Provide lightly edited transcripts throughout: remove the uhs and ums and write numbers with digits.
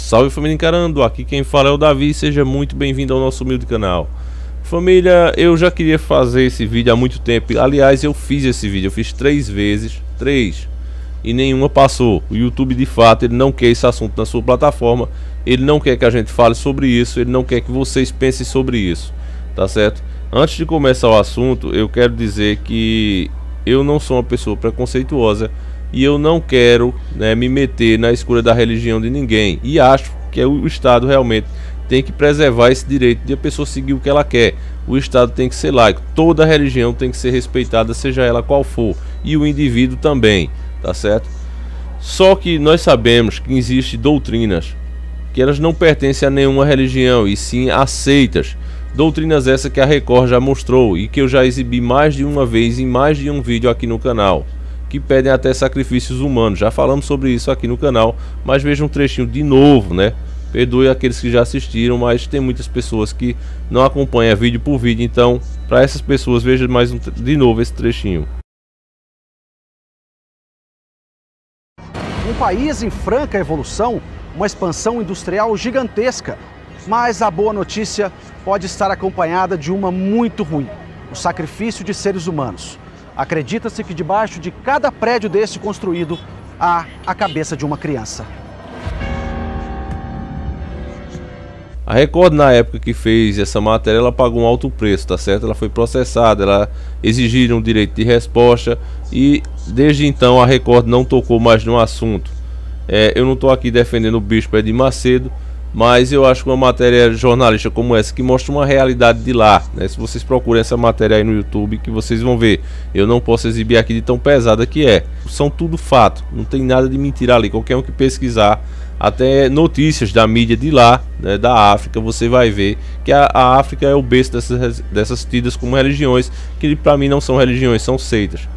Salve família Encarando, aqui quem fala é o Davi, seja muito bem-vindo ao nosso humilde canal. Família, eu já queria fazer esse vídeo há muito tempo, aliás eu fiz esse vídeo, eu fiz 3 vezes, e nenhuma passou. O YouTube de fato ele não quer esse assunto na sua plataforma, ele não quer que a gente fale sobre isso, ele não quer que vocês pensem sobre isso, tá certo? Antes de começar o assunto, eu quero dizer que eu não sou uma pessoa preconceituosa e eu não quero, né, me meter na escolha da religião de ninguém, e acho que o Estado realmente tem que preservar esse direito de a pessoa seguir o que ela quer. O Estado tem que ser laico, toda religião tem que ser respeitada, seja ela qual for, e o indivíduo também, tá certo? Só que nós sabemos que existem doutrinas que elas não pertencem a nenhuma religião e sim a seitas. Doutrinas essas que a Record já mostrou e que eu já exibi mais de uma vez em mais de um vídeo aqui no canal, que pedem até sacrifícios humanos. Já falamos sobre isso aqui no canal, mas vejam um trechinho de novo, né? Perdoe aqueles que já assistiram, mas tem muitas pessoas que não acompanham vídeo por vídeo, então para essas pessoas veja mais de novo esse trechinho. Um país em franca evolução, uma expansão industrial gigantesca, mas a boa notícia pode estar acompanhada de uma muito ruim: o sacrifício de seres humanos. Acredita-se que debaixo de cada prédio desse construído há a cabeça de uma criança. A Record, na época que fez essa matéria, ela pagou um alto preço, tá certo? Ela foi processada, ela exigiram um direito de resposta e desde então a Record não tocou mais no assunto. Eu não estou aqui defendendo o Bispo Edir Macedo, mas eu acho que uma matéria jornalística como essa que mostra uma realidade de lá, né? Se vocês procurem essa matéria aí no YouTube, que vocês vão ver. Eu não posso exibir aqui de tão pesada que é. São tudo fato, não tem nada de mentira ali. Qualquer um que pesquisar, até notícias da mídia de lá, né, da África, você vai ver que a África é o berço dessas tidas como religiões, que para mim não são religiões, são seitas.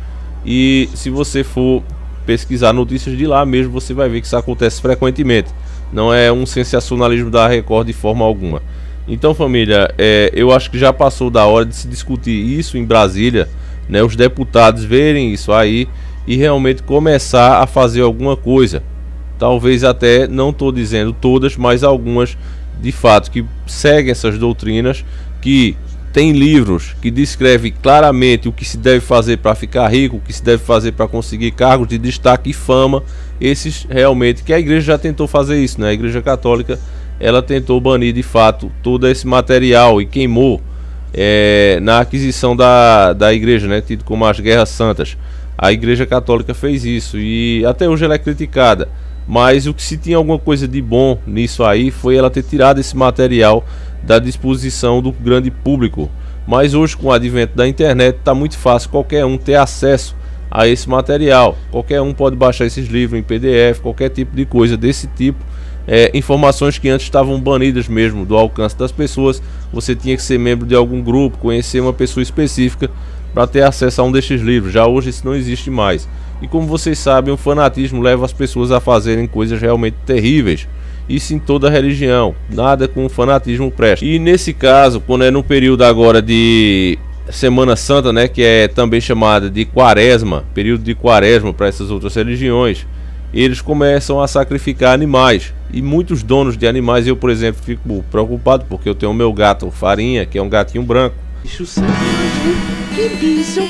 E se você for pesquisar notícias de lá mesmo, você vai ver que isso acontece frequentemente. Não é um sensacionalismo da Record de forma alguma. Então família, eu acho que já passou da hora de se discutir isso em Brasília, né, os deputados verem isso aí e realmente começar a fazer alguma coisa. Talvez até, não estou dizendo todas, mas algumas de fato que seguem essas doutrinas, que tem livros que descrevem claramente o que se deve fazer para ficar rico, o que se deve fazer para conseguir cargos de destaque e fama. Esses realmente, que a igreja já tentou fazer isso, né? A igreja católica, ela tentou banir de fato todo esse material e queimou na aquisição da igreja, né? Tido como as guerras santas. A igreja católica fez isso e até hoje ela é criticada. Mas o que se tinha alguma coisa de bom nisso aí foi ela ter tirado esse material da disposição do grande público. Mas hoje, com o advento da internet, está muito fácil qualquer um ter acesso a esse material. Qualquer um pode baixar esses livros em PDF, qualquer tipo de coisa desse tipo. Informações que antes estavam banidas mesmo do alcance das pessoas. Você tinha que ser membro de algum grupo, conhecer uma pessoa específica para ter acesso a um desses livros. Já hoje isso não existe mais. E como vocês sabem, o fanatismo leva as pessoas a fazerem coisas realmente terríveis. Isso em toda religião, nada com fanatismo presta. E nesse caso, quando é no período agora de Semana Santa, né, que é também chamada de Quaresma, período de Quaresma para essas outras religiões, eles começam a sacrificar animais. E muitos donos de animais, eu por exemplo, fico preocupado porque eu tenho o meu gato Farinha, que é um gatinho branco. Bicho selvagem, que bicho!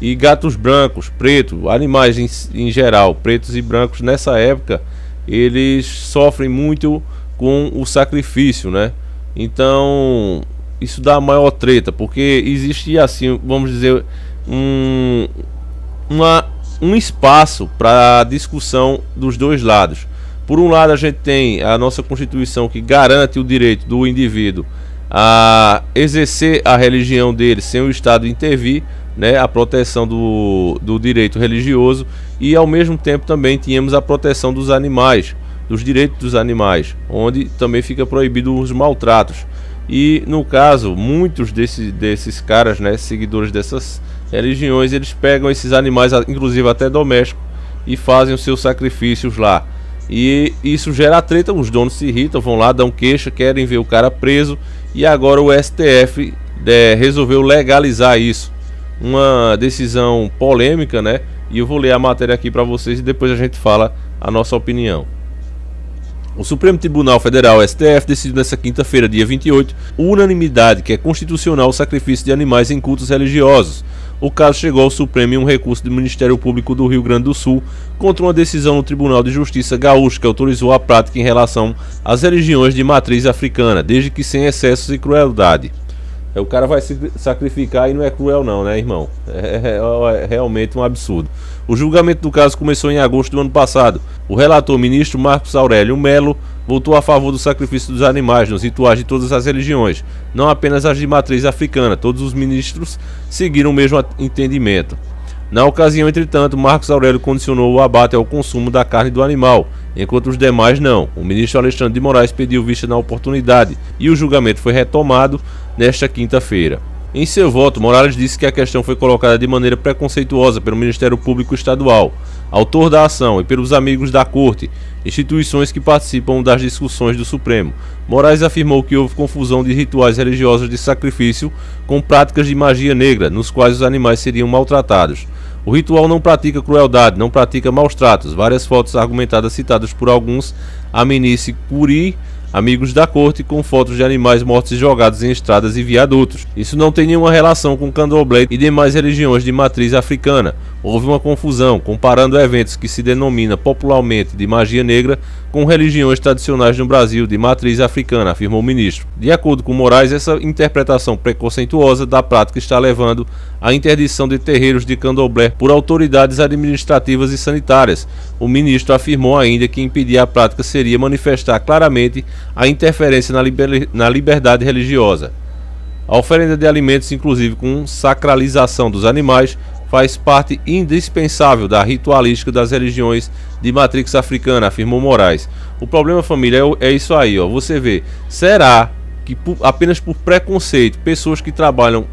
E gatos brancos, pretos, animais em geral, pretos e brancos, nessa época eles sofrem muito com o sacrifício, né? Então isso dá maior treta, porque existia assim, vamos dizer, um espaço para discussão dos dois lados. Por um lado a gente tem a nossa Constituição, que garante o direito do indivíduo a exercer a religião dele sem o Estado intervir, né, a proteção do direito religioso, e ao mesmo tempo também tínhamos a proteção dos animais, dos direitos dos animais, onde também fica proibido os maltratos. E no caso, muitos desses caras, né, seguidores dessas religiões, eles pegam esses animais, inclusive até domésticos, e fazem os seus sacrifícios lá. E isso gera treta, os donos se irritam, vão lá, dão queixa, querem ver o cara preso. E agora o STF resolveu legalizar isso. Uma decisão polêmica, né? E eu vou ler a matéria aqui para vocês e depois a gente fala a nossa opinião. O Supremo Tribunal Federal, STF, decidiu nesta quinta-feira, dia 28, unanimidade que é constitucional o sacrifício de animais em cultos religiosos. O caso chegou ao Supremo em um recurso do Ministério Público do Rio Grande do Sul contra uma decisão no Tribunal de Justiça gaúcho que autorizou a prática em relação às religiões de matriz africana, desde que sem excessos e crueldade. O cara vai se sacrificar e não é cruel não, né, irmão? É realmente um absurdo. O julgamento do caso começou em agosto do ano passado. O relator ministro Marcos Aurélio Melo votou a favor do sacrifício dos animais nos rituais de todas as religiões, não apenas as de matriz africana. Todos os ministros seguiram o mesmo entendimento. Na ocasião, entretanto, Marcos Aurélio condicionou o abate ao consumo da carne do animal, enquanto os demais não. O ministro Alexandre de Moraes pediu vista na oportunidade e o julgamento foi retomado nesta quinta-feira. Em seu voto, Morales disse que a questão foi colocada de maneira preconceituosa pelo Ministério Público Estadual, autor da ação, e pelos amigos da Corte, instituições que participam das discussões do Supremo. Moraes afirmou que houve confusão de rituais religiosos de sacrifício com práticas de magia negra, nos quais os animais seriam maltratados. O ritual não pratica crueldade, não pratica maus tratos. Várias fotos argumentadas citadas por alguns, Amenice Curi, amigos da corte, com fotos de animais mortos e jogados em estradas e viadutos. Isso não tem nenhuma relação com candomblé e demais religiões de matriz africana. Houve uma confusão, comparando eventos que se denomina popularmente de magia negra com religiões tradicionais no Brasil de matriz africana, afirmou o ministro. De acordo com Moraes, essa interpretação preconceituosa da prática está levando à interdição de terreiros de candomblé por autoridades administrativas e sanitárias. O ministro afirmou ainda que impedir a prática seria manifestar claramente a interferência na liberdade religiosa. A oferenda de alimentos, inclusive com sacralização dos animais, faz parte indispensável da ritualística das religiões de matriz africana, afirmou Moraes. O problema, família, é isso aí, ó. Você vê, será que apenas por preconceito, pessoas que trabalham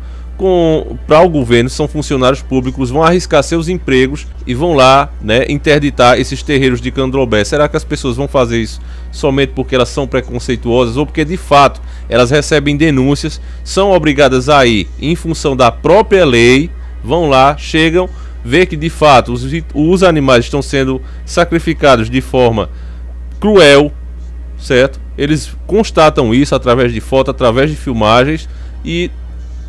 para o governo, são funcionários públicos, vão arriscar seus empregos e vão lá, né, interditar esses terreiros de candomblé? Será que as pessoas vão fazer isso somente porque elas são preconceituosas ou porque de fato elas recebem denúncias, são obrigadas a ir em função da própria lei, vão lá, chegam, vê que de fato os animais estão sendo sacrificados de forma cruel, certo? Eles constatam isso através de foto, através de filmagens e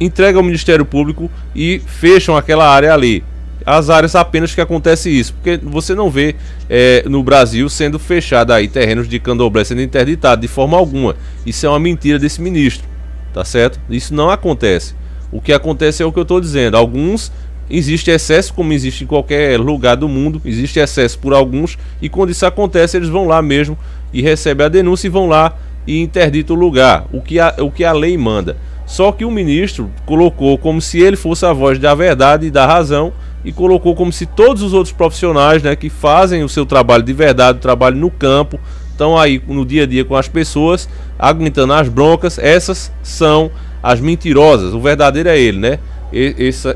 entregam ao Ministério Público e fecham aquela área ali. As áreas apenas que acontece isso, porque você não vê no Brasil sendo fechado aí terrenos de candomblé sendo interditado de forma alguma. Isso é uma mentira desse ministro, tá certo? Isso não acontece. O que acontece é o que eu estou dizendo. Alguns, existe excesso, como existe em qualquer lugar do mundo, existe excesso por alguns, e quando isso acontece eles vão lá mesmo e recebem a denúncia e vão lá e interditam o lugar, o que a lei manda. Só que o ministro colocou como se ele fosse a voz da verdade e da razão, e colocou como se todos os outros profissionais, né, que fazem o seu trabalho de verdade, o trabalho no campo, estão aí no dia a dia com as pessoas, aguentando as broncas. Essas são as mentirosas. O verdadeiro é ele, né?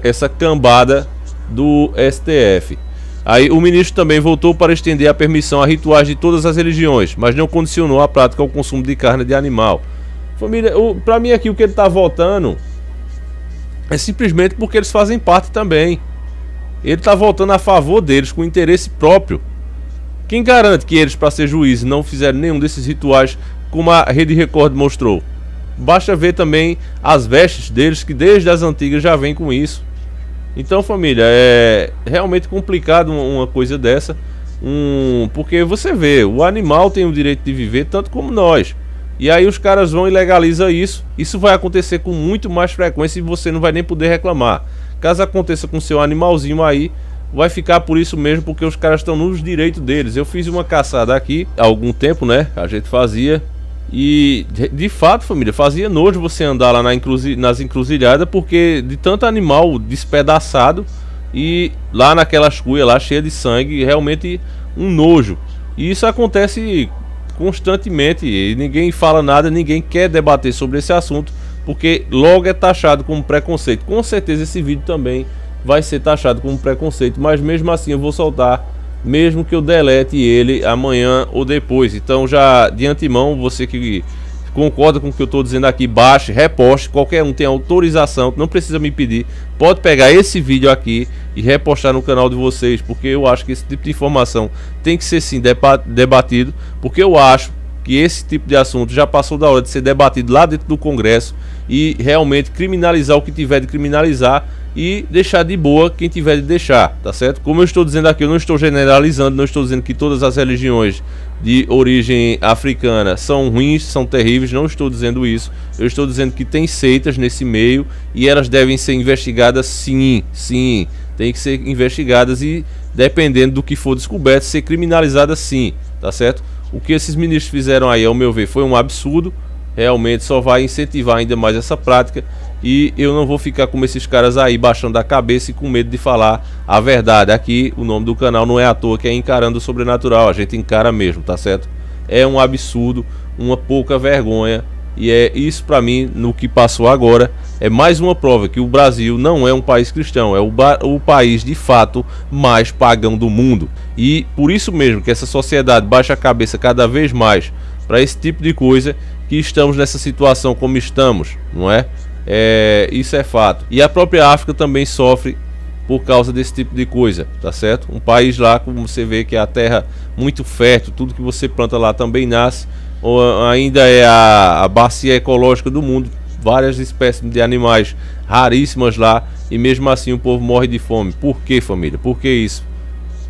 Essa cambada do STF. Aí o ministro também voltou para estender a permissão a rituais de todas as religiões, mas não condicionou a prática ao consumo de carne de animal. Família, para mim aqui o que ele está votando é simplesmente porque eles fazem parte também. Ele está votando a favor deles com interesse próprio. Quem garante que eles, para ser juízes, não fizeram nenhum desses rituais como a Rede Record mostrou? Basta ver também as vestes deles, que desde as antigas já vem com isso. Então, família, é realmente complicado uma coisa dessa, porque você vê, o animal tem o direito de viver tanto como nós. E aí os caras vão e legalizam isso. Isso vai acontecer com muito mais frequência e você não vai nem poder reclamar. Caso aconteça com seu animalzinho aí, vai ficar por isso mesmo, porque os caras estão nos direitos deles. Eu fiz uma caçada aqui há algum tempo, né? A gente fazia. E de fato, família, fazia nojo você andar lá nas encruzilhadas, porque de tanto animal despedaçado e lá naquelas cuias lá cheia de sangue, realmente um nojo. E isso acontece constantemente e ninguém fala nada, ninguém quer debater sobre esse assunto, porque logo é taxado como preconceito. Com certeza esse vídeo também vai ser taxado como preconceito, mas mesmo assim eu vou soltar mesmo que eu delete ele amanhã ou depois. Então já de antemão, você que concorda com o que eu estou dizendo aqui, baixe, reposte, qualquer um tem autorização, não precisa me pedir, pode pegar esse vídeo aqui e repostar no canal de vocês, porque eu acho que esse tipo de informação tem que ser sim debatido, porque eu acho que esse tipo de assunto já passou da hora de ser debatido lá dentro do Congresso e realmente criminalizar o que tiver de criminalizar e deixar de boa quem tiver de deixar, tá certo? Como eu estou dizendo aqui, eu não estou generalizando, não estou dizendo que todas as religiões de origem africana são ruins, são terríveis, não estou dizendo isso. Eu estou dizendo que tem seitas nesse meio e elas devem ser investigadas sim, tem que ser investigadas e, dependendo do que for descoberto, ser criminalizadas sim, tá certo? O que esses ministros fizeram aí, ao meu ver, foi um absurdo, realmente só vai incentivar ainda mais essa prática. E eu não vou ficar como esses caras aí, baixando a cabeça e com medo de falar a verdade. Aqui o nome do canal não é à toa, que é Encarando o Sobrenatural. A gente encara mesmo, tá certo? É um absurdo, uma pouca vergonha. E é isso pra mim, no que passou agora, é mais uma prova que o Brasil não é um país cristão. É o país de fato mais pagão do mundo. E por isso mesmo que essa sociedade baixa a cabeça cada vez mais para esse tipo de coisa, que estamos nessa situação como estamos, não é? Isso é fato. E a própria África também sofre por causa desse tipo de coisa, tá certo? Um país lá, como você vê, que é a terra muito fértil, tudo que você planta lá também nasce, ou ainda é a bacia ecológica do mundo, várias espécies de animais raríssimas lá, e mesmo assim o povo morre de fome. Por que, família? Por que isso?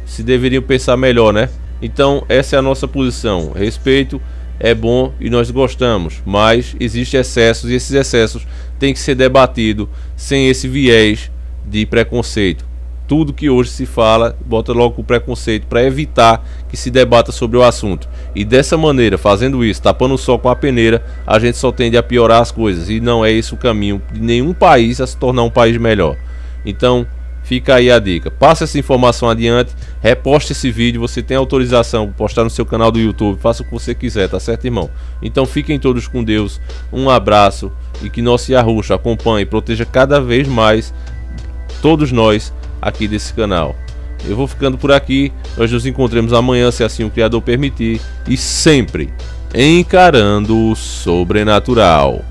Se deveriam pensar melhor, né? Então essa é a nossa posição. Respeito é bom e nós gostamos, mas existem excessos e esses excessos têm que ser debatidos sem esse viés de preconceito. Tudo que hoje se fala, bota logo o preconceito para evitar que se debata sobre o assunto. E dessa maneira, fazendo isso, tapando o sol com a peneira, a gente só tende a piorar as coisas. E não é esse o caminho de nenhum país a se tornar um país melhor. Então, fica aí a dica. Passa essa informação adiante, reposte esse vídeo, você tem autorização para postar no seu canal do YouTube, faça o que você quiser, tá certo, irmão? Então fiquem todos com Deus, um abraço e que nosso Yahushua acompanhe e proteja cada vez mais todos nós aqui desse canal. Eu vou ficando por aqui, nós nos encontramos amanhã, se assim o Criador permitir, e sempre encarando o sobrenatural.